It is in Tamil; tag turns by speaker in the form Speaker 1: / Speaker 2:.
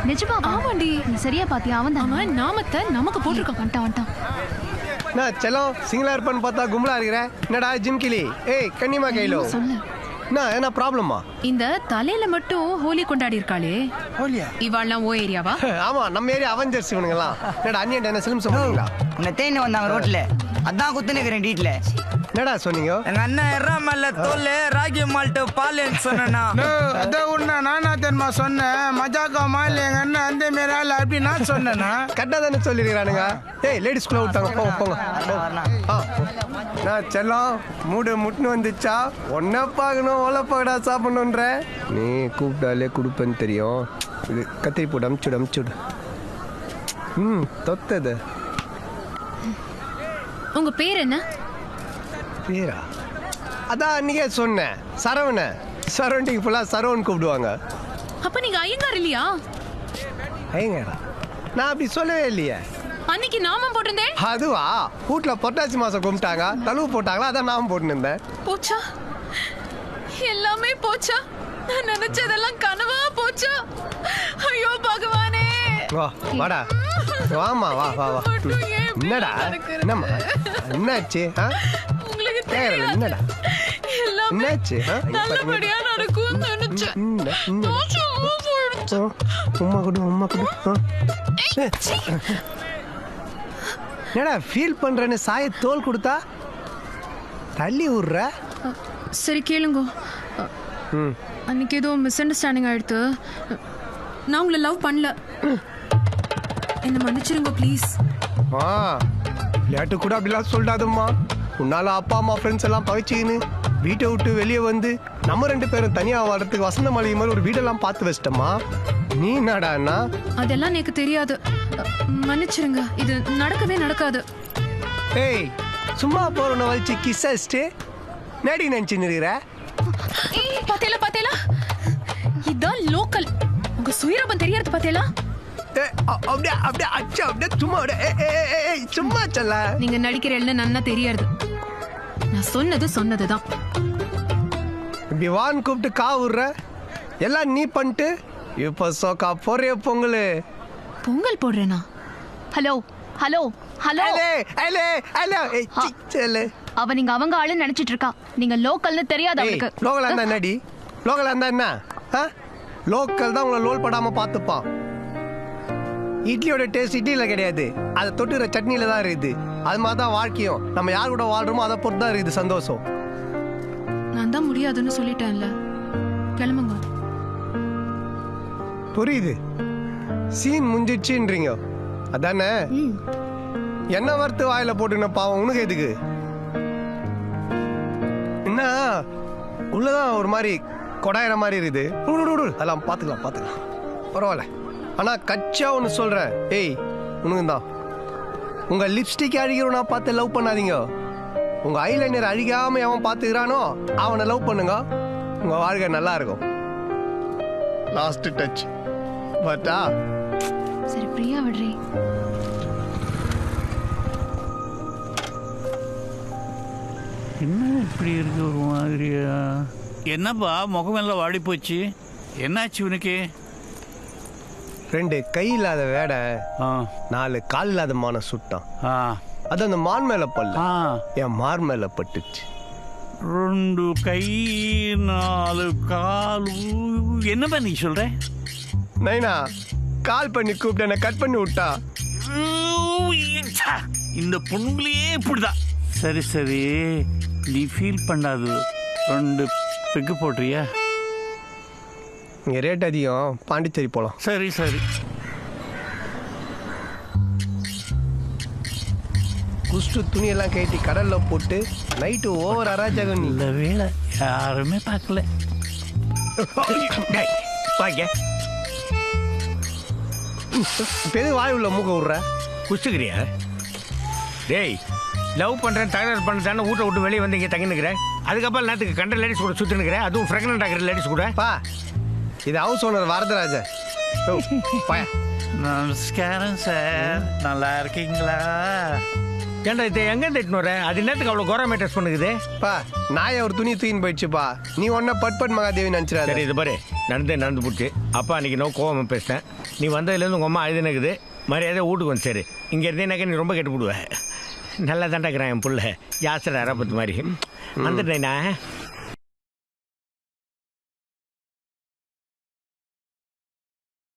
Speaker 1: நிஜமா
Speaker 2: ஆமாண்டி.
Speaker 1: நீ சரியா பாத்தியா? அவன்
Speaker 2: நாமத்தை நமக்கு போட்டிருக்கான்.
Speaker 1: வந்துட்டான்.
Speaker 3: நான் செல்லம் சிங்கிளா இருப்பேன்னு பார்த்தா கும்பலா இருக்கிற. என்னடா ஜிம் கிளி? ஏய் கண்ணிமா கையிலோ
Speaker 1: சொல்லு.
Speaker 3: என்ன ப்ராப்ளமா?
Speaker 2: இந்த தலையில மட்டும் ஹோலி கொண்டாடி இருக்காளே,
Speaker 3: ஹோலியா?
Speaker 2: இவாள்லாம் ஓ ஏரியாவா?
Speaker 3: ஆமா, நம்ம ஏரியா அவெஞ்சர்ஸ் இவனுங்கலாம். என்னடா அண்ணியன் என்ன சிலிம் சொல்றீங்களா?
Speaker 4: உன்னை தேய்னு வந்தாங்க ரோட்ல, அதான் குத்துனுக்கிறேன் டீட்ல.
Speaker 3: என்னடா சொன்னீங்க?
Speaker 4: எங்க அண்ணன் எறாமல்ல தோல் ராகி மால்ட்டு பால்னு சொன்னா
Speaker 5: அதான் உன்ன நானா தெரியுமா சொன்னேன்? மஜாக்காமா இல்ல எங்க அண்ணன் அந்த மாரி ஆள் அப்படி நான் சொன்னேன்னா
Speaker 3: கரெக்டா தானே சொல்லிருக்கானுங்க. ஏய் லேடிஸ் குள்ள விட்டாங்க, போங்க போங்க. நான் செல்லம் மூடு முட்டுன்னு வந்துச்சா ஒன்ன பார்க்கணும் ஓலப்பாடா சாப்பிடணுன்ற. நீ கூப்பிட்டாலே கொடுப்பேன்னு தெரியும். இது கத்திரி போட்டு அமுச்சுடு. தொத்தது.
Speaker 2: உங்க பேர் என்ன?
Speaker 3: பேரா? அதான் அன்னைக்கே சொன்னேன், சரவண. சரௌண்டிங் ஃபுல்லா சரவண் கூப்பிடுவாங்க.
Speaker 2: அப்ப நீங்க ஐயங்கார் இல்லையா?
Speaker 3: ஐயங்கடா, நான் அப்படி சொல்லவே இல்லையே.
Speaker 2: அன்னைக்கு நாமம் போட்டிருந்தேன்.
Speaker 3: அதுவா? வீட்டுல பொட்டாசி மாசம் கும்பிட்டாங்க, தழுவு போட்டாங்களா, அதான் நான் போட்டு இருந்தேன்.
Speaker 2: போச்சா? எல்லாமே போச்சா? நான் நினைச்சதெல்லாம் கனவா போச்சா? ஐயோ பகவானே.
Speaker 3: வா வாடா, வாமா வா வா வா. என்னடா என்னம்மா என்னாச்சு?
Speaker 2: உங்களுக்கு
Speaker 3: கேக்குறல என்னடா
Speaker 2: எல்லாமே
Speaker 3: என்னாச்சு?
Speaker 2: நல்லபடியா நடக்கும்னு நினைச்சேன்.
Speaker 3: உம்மா கொடு. என்னடா ஃபீல் பண்றேன்னு சாய தோல் கொடுத்தா தள்ளி விடுற?
Speaker 2: சரி கேளுங்க. அன்னைக்கு ஏதோ மிஸ் அண்டர்ஸ்டாண்டிங் ஆயிடுத்து. நான் உங்களை லவ் பண்ணல. என்ன மன்னிச்சிருங்க ப்ளீஸ்.
Speaker 3: விளையாட்டு கூட அப்படிலாம் சொல்லாதம்மா. உன்னால அப்பா அம்மா ஃப்ரெண்ட்ஸ் எல்லாம் பகைச்சிக்கின்னு வீட்டை விட்டு வெளியே வந்து நம்ம 2 பேரும் தனியா வர்றதுக்கு வசந்த மாளிகை மாதிரி ஒரு வீடெல்லாம் பார்த்து வச்சிட்டோமா. நீ என்னடாண்ணா?
Speaker 2: அதெல்லாம் எனக்கு தெரியாது. மன்னிச்சிருங்க, இது நடக்கவே நடக்காது.
Speaker 3: ஏய் சும்மா போறவனை வச்சு கிஸ் அடிச்சுட்டு நேடி நினைச்சு நிற்கிற.
Speaker 2: பாத்தேலா இதான் லோக்கல். உங்க சுயரூபம் தெரியறது பாத்தேலா?
Speaker 3: சும்மா சொல்ல.
Speaker 2: நீங்க நடிக்கிறேன்னு நன்னா தெரியாது. நான் சொன்னதுதான்.
Speaker 3: இப்படி வான் கூப்பிட்டு கா விடுற எல்லாம் நீ பண்ணிட்டு இப்ப சோக்கா போறிய பொங்கல்
Speaker 2: போடுறேனா?
Speaker 1: ஹலோ. அவ நீங்க அவங்க ஆளுன்னு நினைச்சிட்டு இருக்கா. நீங்க லோக்கல்னு தெரியாது அவளுக்கு.
Speaker 3: லோக்கலா இருந்தா என்னடி? லோக்கலா இருந்தா என்ன? லோக்கல் தான் உங்களை லோல் படாம பாத்துப்பான். இட்லியோட டேஸ்ட் இட்லியில கிடையாது, அதை தொட்டுற சட்னியில தான் இருக்குது. அது மாதிரி தான் வாழ்க்கையும். நம்ம யார் கூட வாழ்றோமோ அதை பொறுத்து தான் இருக்குது சந்தோஷம்.
Speaker 2: நான் தான் முடியாதுன்னு சொல்லிட்டேன்ல, கிளம்புங்க.
Speaker 3: புரியுது, சீன் முடிஞ்சிடுச்சுன்றீங்க அதானே? என்ன வறுத்து வாயில போட்டுன பாவம் உனக்கு எதுக்கு? என்ன உள்ளதான் ஒரு மாதிரி கொடாயிற மாதிரி இருக்குது. அதெல்லாம் பாத்துக்கலாம் பரவாயில்ல. ஆனா கச்சா ஒன்று சொல்றேன், ஏய் உனக்கு தான் உங்க லிப்ஸ்டிக் அழிக்கிறவனா பார்த்து லவ் பண்ணாதீங்க. உங்க ஐலைனர் அழிக்காம அவன் பார்த்துக்கிறானோ அவனை லவ் பண்ணுங்க. உங்க வாழ்க்கை நல்லா இருக்கும். லாஸ்ட் டச் பட்டா.
Speaker 1: சரி பிரியா விடுறே.
Speaker 6: என்ன இப்படி இருக்கு ஒரு மாதிரியா? என்னப்பா முகமெல்லாம் வாடி போச்சு? என்னாச்சு உனக்கு?
Speaker 3: 2 கை இல்லாத வேடை 4 கால் இல்லாத மான சுட்டான். அது அந்த மான் மேல பல்ல என் மார் மேல பட்டுச்சு.
Speaker 6: 2 கை 4 கால். என்னப்பா நீ சொல்ற?
Speaker 3: நைனா கால் பண்ணி கூப்பிட்டு என்ன கட் பண்ணி விட்டா.
Speaker 6: இந்த பொண்ணுங்களே இப்படிதான். சரி நீ ஃபீல் பண்ணாது. 2 பெக்கு போடுறியா?
Speaker 3: இங்க ரேட் அதிகம், பாண்டிச்சேரி போலாம்.
Speaker 6: சரி
Speaker 3: குஷ்டு துணியெல்லாம் கட்டி கடல்ல போட்டு நைட்டு ஓவர் அராஜகம்.
Speaker 6: நல்ல வேலை யாருமே பார்க்கல.
Speaker 3: பெரிய வாய் உள்ள மூக்க விடுற
Speaker 5: குடிச்சுக்கிறியா? டேய் லவ் பண்றேன் தகராறு பண்ணுறேன்னு வீட்டை விட்டு வெளியே வந்து இங்கே தங்கி நிற்கிறேன். அதுக்கப்புறம் நேரத்துக்கு கண்ட லேடிஸ் கூட சுற்றி நிற்கிறேன், அதுவும் ப்ரெக்னென்ட் ஆகிற லேடிஸ் கூட.
Speaker 3: பா இது ஹவுஸ் ஓனர் வரதராஜன்.
Speaker 6: நமஸ்காரம் சார், நல்லா இருக்கீங்களா?
Speaker 5: ஏன்டா இதை எங்கே திட்டுன்னு வர அது என்னத்துக்கு அவ்வளோ கோரா மேட்டர்ஸ் பண்ணுக்குது?
Speaker 3: பா நாயை ஒரு துணி தூக்கின்னு போயிடுச்சுப்பா. நீ ஒன்ன பட் மகாதேவி நினைச்சிடாத.
Speaker 5: சரி இது பாரு, நடந்து போச்சு. அப்பா அன்னைக்கு நோ கோவமா பேசினேன். நீ வந்ததுலேருந்து உங்கள் அம்மா அழுதுனுக்குது. மரியாதை வீட்டுக்கு வந்து சரி. இங்கே இருந்தேனாக்கா நீ ரொம்ப கெட்டு போடுவேன். நல்லா தாண்டாக்குறேன் என் புள்ள. ஜாஸ்தியில் அரப்பத்து மாதிரி வந்துட்டேண்ணா.